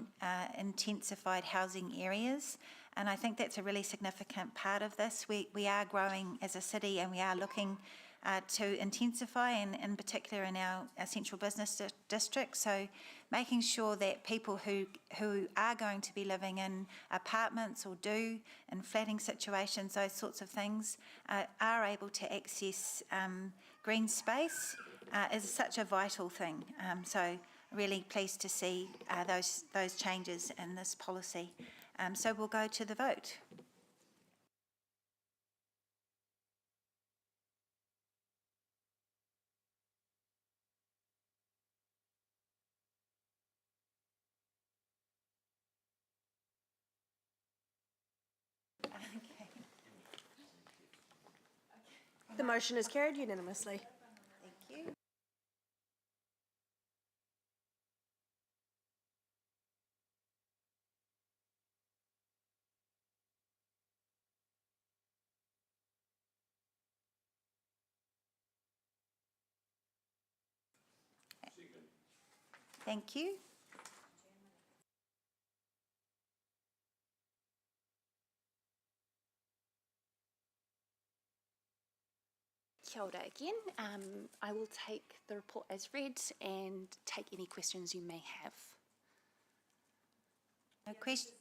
intensified housing areas. And I think that's a really significant part of this. We are growing as a city, and we are looking to intensify, and in particular in our central business district. So making sure that people who are going to be living in apartments or in flatting situations, those sorts of things, are able to access green space is such a vital thing. So really pleased to see those changes in this policy. So we'll go to the vote. The motion is carried unanimously. Thank you. Thank you. Kia ora again. I will take the report as read and take any questions you may have. No question.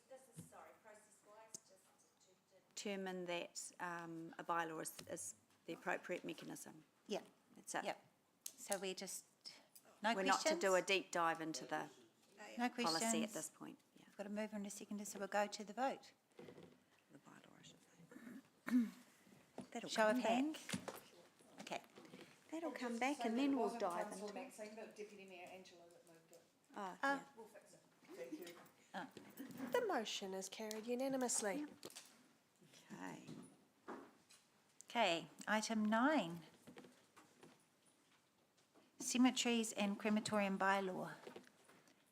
Determine that a bylaw is the appropriate mechanism. Yeah. That's it. Yeah. So we're just, no We're questions? not to do a deep dive into the No questions. policy at this point. Yeah. Got a mover and a seconder, so we'll go to the vote. The bylaw, I should say. That'll Show come of back. hands. Okay. That'll come back and then we'll dive into it. Deputy Mayor Angela that moved it. Oh, yeah. We'll fix it. Thank you. The motion is carried unanimously. Okay. Okay, item 9. Cemeteries and crematorium bylaw.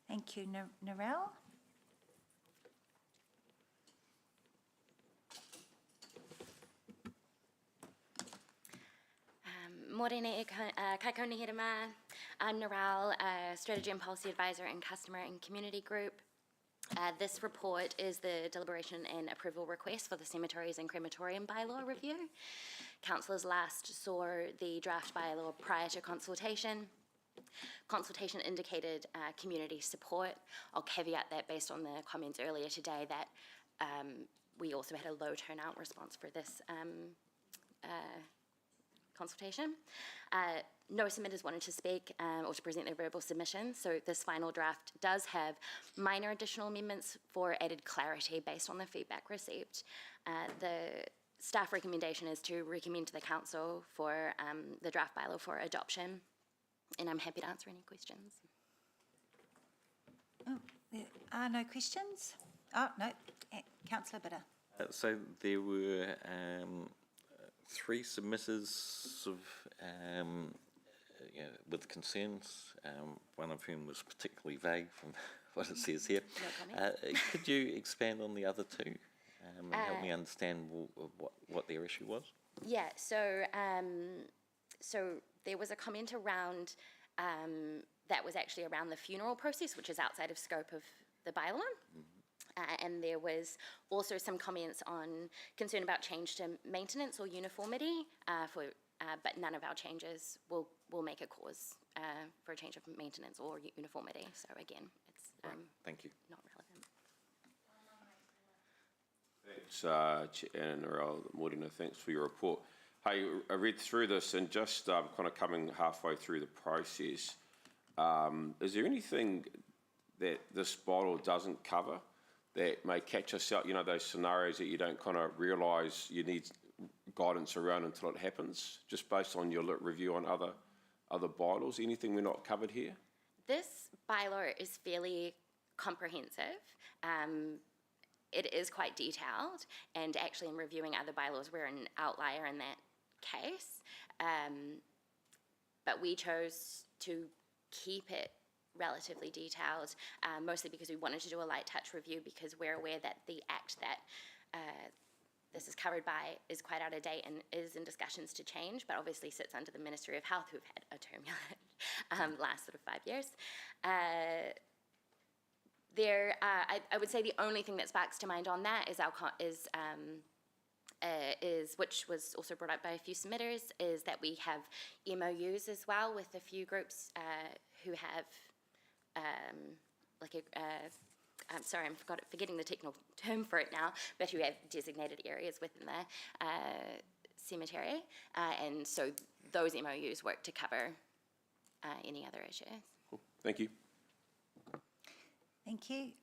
Thank you, Narelle. Morena e Kaikauni Hirama. I'm Narelle, Strategy and Policy Advisor in Customer and Community Group. This report is the deliberation and approval request for the Cemeteries and Crematorium Bylaw review. Councillors last saw the draft bylaw prior to consultation. Consultation indicated community support. I'll caveat that based on the comments earlier today that we also had a low turnout response for this consultation. No submitters wanted to speak or to present their verbal submission, so this final draft does have minor additional amendments for added clarity based on the feedback received. The staff recommendation is to recommend to the council for the draft bylaw for adoption, and I'm happy to answer any questions. Oh, there are no questions? Oh, no. Councillor Bitter. So there were 3 submitters of, with concerns, one of whom was particularly vague from what it says here. No could you expand on the other 2 and help me understand what their issue was? Yeah, so there was a comment around that was actually around the funeral process, which is outside of scope of the bylaw. and there was also some comments on concern about change to maintenance or uniformity, but none of our changes will make a cause for a change of maintenance or uniformity. So again, it's Thank you. not relevant. Thanks, and Morena, thanks for your report. Hey, I read through this and just kind of coming halfway through the process, is there anything that this bylaw doesn't cover that may catch us out, you know, those scenarios that you don't kind of realise you need guidance around until it happens, just based on your review on other bylaws? Anything we're not covered here? This bylaw is fairly comprehensive. It is quite detailed, and actually in reviewing other bylaws, we're an outlier in that case. But we chose to keep it relatively detailed, mostly because we wanted to do a light touch review, because we're aware that the act that this is covered by is quite out of date and is in discussions to change, but obviously sits under the Ministry of Health, who've had a turbulent last sort of 5 years. I would say the only thing that sparks to mind on that is which was also brought up by a few submitters, is that we have MOUs as well with a few groups who have I'm sorry, I'm forgetting the technical term for it now, but who have designated areas within the cemetery, and so those MOUs work to cover any other issues. Cool. Thank you. Thank you.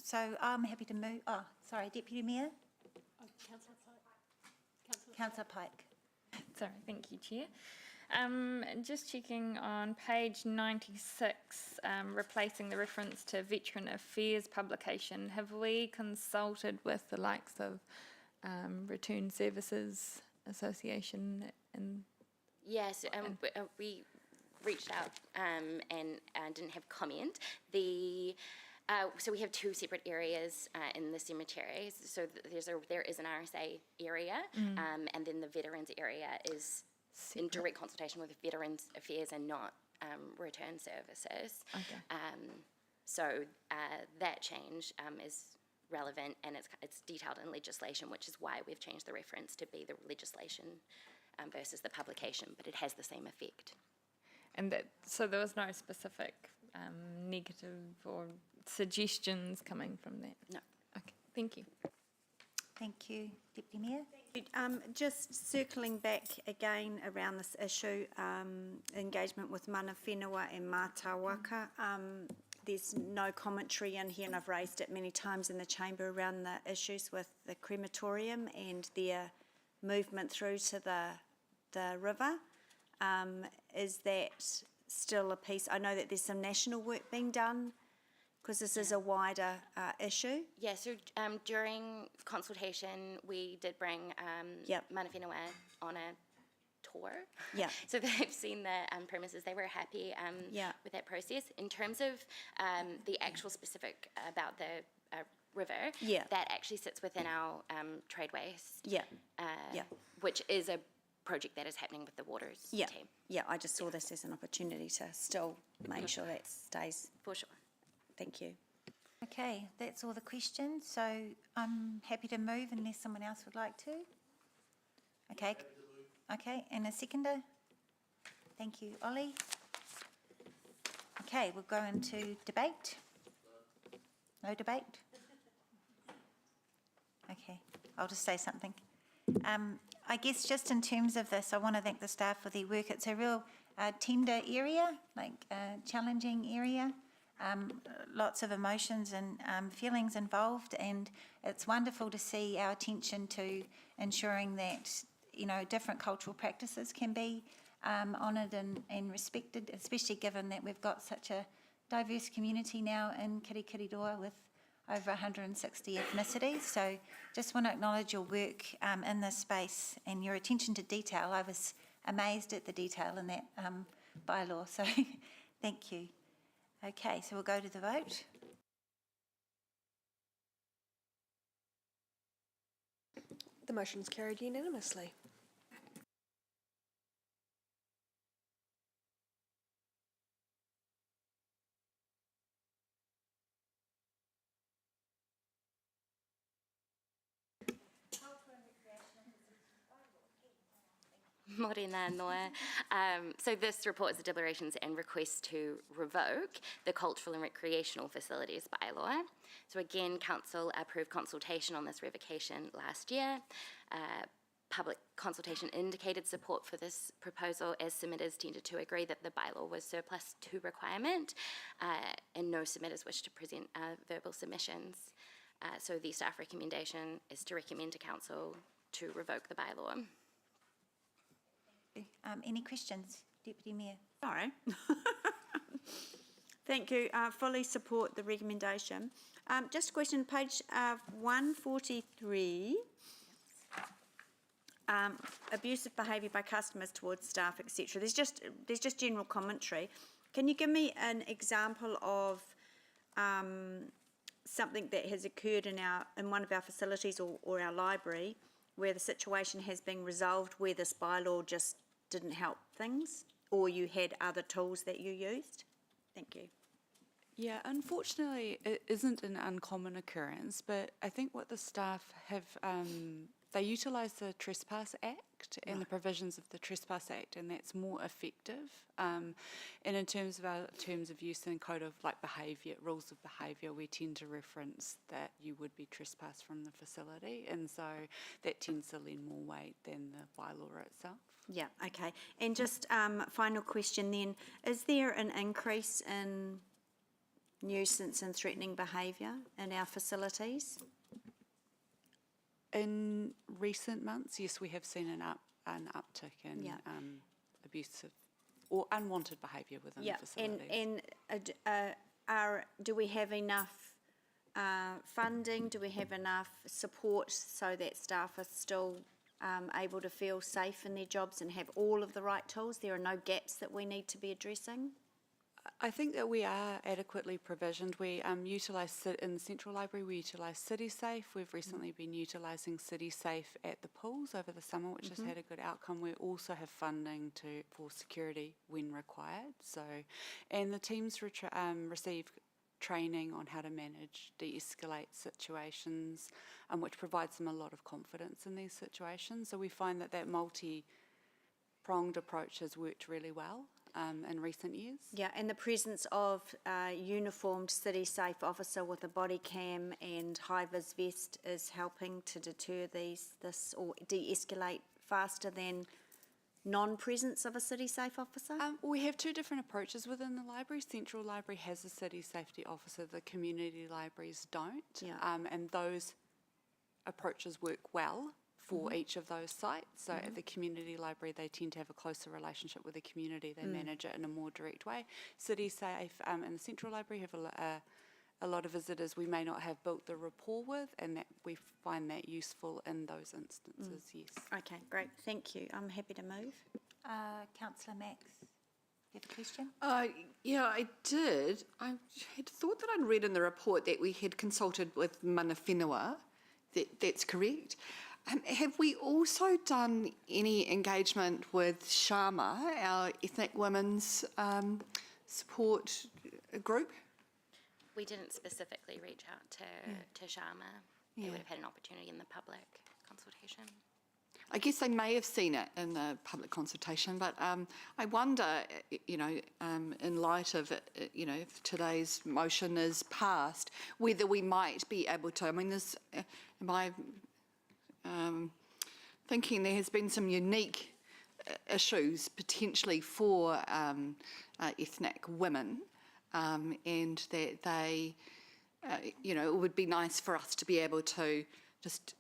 So I'm happy to move. Oh, sorry, Deputy Mayor. Councillor Pike. Sorry, thank you, Chair. Just checking on page 96, replacing the reference to Veteran Affairs publication, have we consulted with the likes of Return Services Association? Yes, we reached out and didn't have comment. So we have two separate areas in the cemeteries. So there is an RSA area, and then the Veterans area is in direct consultation with Veterans Affairs and not Return Services. Okay. So that change is relevant, and it's detailed in legislation, which is why we've changed the reference to be the legislation versus the publication, but it has the same effect. And so there was no specific negative or suggestions coming from that? No. Okay, thank you. Thank you, Deputy Mayor. Just circling back again around this issue, engagement with mana whenua and mātāwaka. There's no commentary in here, and I've raised it many times in the chamber around the issues with the crematorium and their movement through to the river. Is that still a piece? I know that there's some national work being done, because this is a wider issue. Yeah, so during consultation, we did bring mana whenua on a tour. Yeah. So they've seen the premises. They were happy with that process. In terms of the actual specific about the river, that actually sits within our trade waste, which is a project that is happening with the Waters team. Yeah, I just saw this as an opportunity to still make sure that stays. For sure. Thank you. Okay, that's all the questions. So I'm happy to move unless someone else would like to. Okay. Okay, and a seconder? Thank you, Ollie. Okay, we'll go into debate. No debate? Okay, I'll just say something. I guess just in terms of this, I want to thank the staff for their work. It's a real tender area, challenging area. Lots of emotions and feelings involved, and it's wonderful to see our attention to ensuring that, you know, different cultural practices can be honoured and respected, especially given that we've got such a diverse community now in Kirikiriroa with over 160 ethnicities. So just want to acknowledge your work in this space and your attention to detail. I was amazed at the detail in that bylaw, so thank you. Okay, so we'll go to the vote. The motion is carried unanimously. Morena noa. So this report is the deliberations and request to revoke the Cultural and Recreational Facilities bylaw. So again, Council approved consultation on this revocation last year. Public consultation indicated support for this proposal as submitters tended to agree that the bylaw was surplus to requirement, and no submitters wish to present verbal submissions. So the staff recommendation is to recommend to Council to revoke the bylaw. Any questions, Deputy Mayor? Sorry. Thank you. Fully support the recommendation. Just a question, page 143. Abusive behaviour by customers towards staff, etc. There's just general commentary. Can you give me an example of something that has occurred in one of our facilities or our library where the situation has been resolved, where this bylaw just didn't help things, or you had other tools that you used? Thank you. Yeah, unfortunately, it isn't an uncommon occurrence, but I think what the staff have, they utilise the Trespass Act and the provisions of the Trespass Act, and that's more effective. And in terms of our terms of use and code of behaviour, rules of behaviour, we tend to reference that you would be trespassed from the facility, and so that tends to lend more weight than the bylaw itself. Yeah, okay. And just final question then, is there an increase in nuisance and threatening behaviour in our facilities? In recent months, yes, we have seen an uptick in abusive or unwanted behaviour within the facilities. And do we have enough funding? Do we have enough support so that staff are still able to feel safe in their jobs and have all of the right tools? There are no gaps that we need to be addressing? I think that we are adequately provisioned. We utilise, in the Central Library, we utilise CitySafe. We've recently been utilising CitySafe at the pools over the summer, which has had a good outcome. We also have funding for security when required. So, and the teams receive training on how to manage, de-escalate situations, which provides them a lot of confidence in these situations. So we find that multi-pronged approach has worked really well in recent years. Yeah, and the presence of a uniformed CitySafe officer with a body cam and high-vis vest is helping to deter this or de-escalate faster than non-presence of a CitySafe officer? We have two different approaches within the library. Central Library has a city safety officer, the community libraries don't. Yeah. And those approaches work well for each of those sites. So at the community library, they tend to have a closer relationship with the community. They manage it in a more direct way. CitySafe and the Central Library have a lot of visitors we may not have built the rapport with, and that we find that useful in those instances, yes. Okay, great. Thank you. I'm happy to move. Councillor Max, you have a question? Yeah, I did. I had thought that I'd read in the report that we had consulted with Mana Whenua. That's correct. Have we also done any engagement with Shama, our ethnic women's support group? We didn't specifically reach out to Shama. They would have had an opportunity in the public consultation. I guess they may have seen it in the public consultation, but I wonder, in light of it, if today's motion is passed, whether we might be able to. I mean, thinking there has been some unique issues potentially for ethnic women, and that they, it would be nice for us to be able to just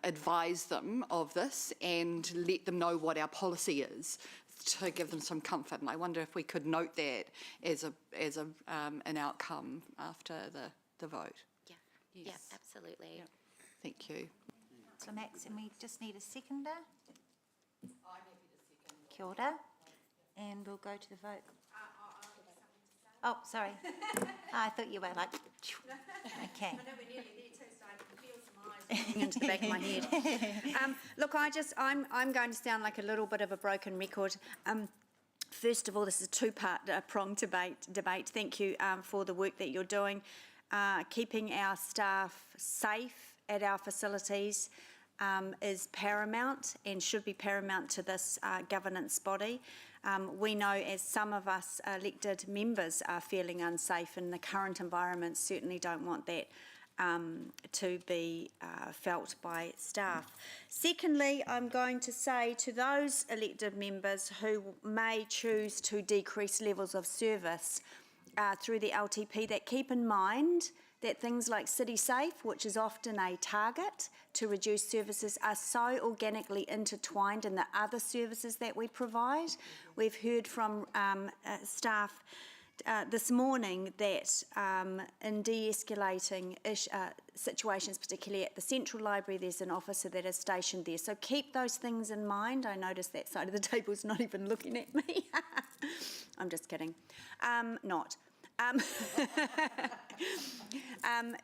advise them of this and let them know what our policy is, to give them some comfort. And I wonder if we could note that as an outcome after the vote. Yeah, yes. Yeah, absolutely. Yep. Thank you. So Max, and we just need a seconder. Kia ora. And we'll go to the vote. Oh, sorry. I thought you were like, okay. Into the back of my head. Look, I'm going to sound like a little bit of a broken record. First of all, this is a two-part pronged debate. Thank you for the work that you're doing, keeping our staff safe at our facilities, is paramount and should be paramount to this governance body. We know, as some of us elected members are feeling unsafe in the current environment, certainly don't want that to be felt by staff. Secondly, I'm going to say to those elected members who may choose to decrease levels of service through the LTP, that keep in mind that things like City Safe, which is often a target to reduce services, are so organically intertwined in the other services that we provide. We've heard from staff this morning that in de-escalating situations, particularly at the Central Library, there's an officer that is stationed there. So keep those things in mind. I notice that side of the table is not even looking at me. I'm just kidding. Not.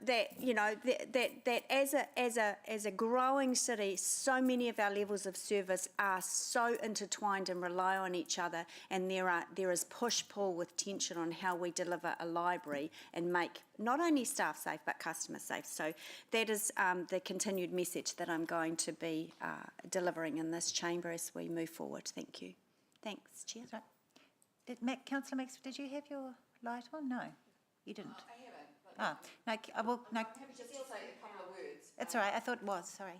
That, you know, that as a growing city, so many of our levels of service are so intertwined and rely on each other, and there is push-pull with tension on how we deliver a library and make not only staff safe but customers safe. So that is the continued message that I'm going to be delivering in this chamber as we move forward. Thank you. Thanks, Chair. Councillor Max, did you have your light on? No, you didn't. I haven't. No, no. I'm happy just to say a couple of words. It's all right. I thought it was. Sorry.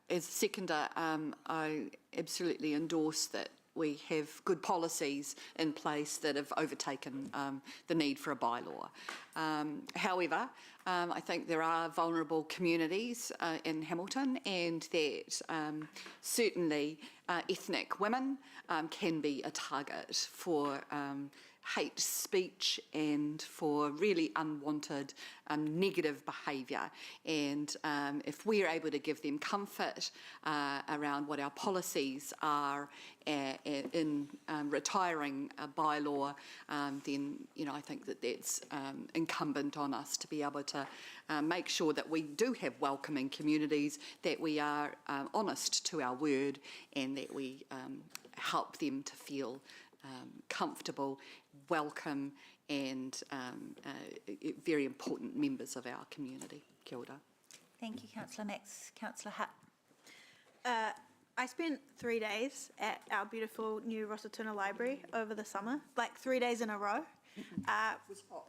As seconder, I absolutely endorse that we have good policies in place that have overtaken the need for a bylaw. However, I think there are vulnerable communities in Hamilton, and that certainly ethnic women can be a target for hate speech and for really unwanted negative behaviour. And if we're able to give them comfort around what our policies are in retiring a bylaw, then, you know, I think that that's incumbent on us to be able to make sure that we do have welcoming communities, that we are honest to our word, and that we help them to feel comfortable, welcome, and very important members of our community. Kia ora. Thank you, Councillor Max. Councillor Hutt. I spent 3 days at our beautiful new Rosatuna Library over the summer, like 3 days in a row.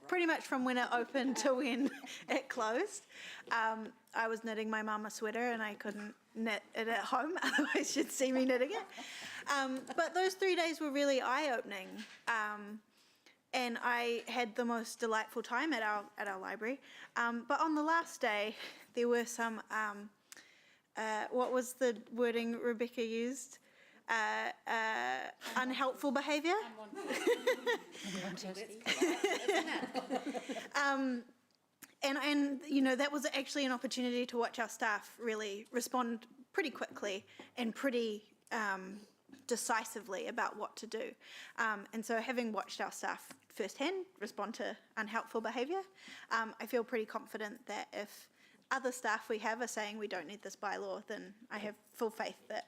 Pretty much from when it opened to when it closed. I was knitting my mum a sweater and I couldn't knit it at home, otherwise she'd see me knitting it. But those 3 days were really eye-opening. And I had the most delightful time at our library. But on the last day, there were some, what was the wording Rebecca used? Unhelpful behaviour. And you know, that was actually an opportunity to watch our staff really respond pretty quickly and pretty decisively about what to do. And so having watched our staff firsthand respond to unhelpful behaviour, I feel pretty confident that if other staff we have are saying we don't need this bylaw, then I have full faith that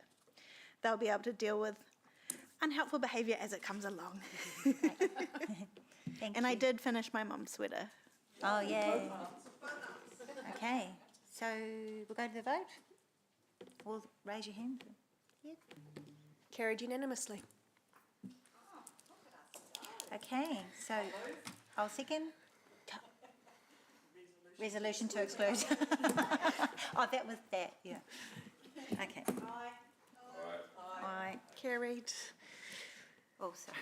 they'll be able to deal with unhelpful behaviour as it comes along. And I did finish my mum's sweater. Oh, yeah. Okay, so we'll go to the vote. We'll raise your hand. Yep. Carried unanimously. Okay, so I'll second. Resolution to exclude. Oh, that was that, yeah. Okay. Aye. Carried. Oh, sorry.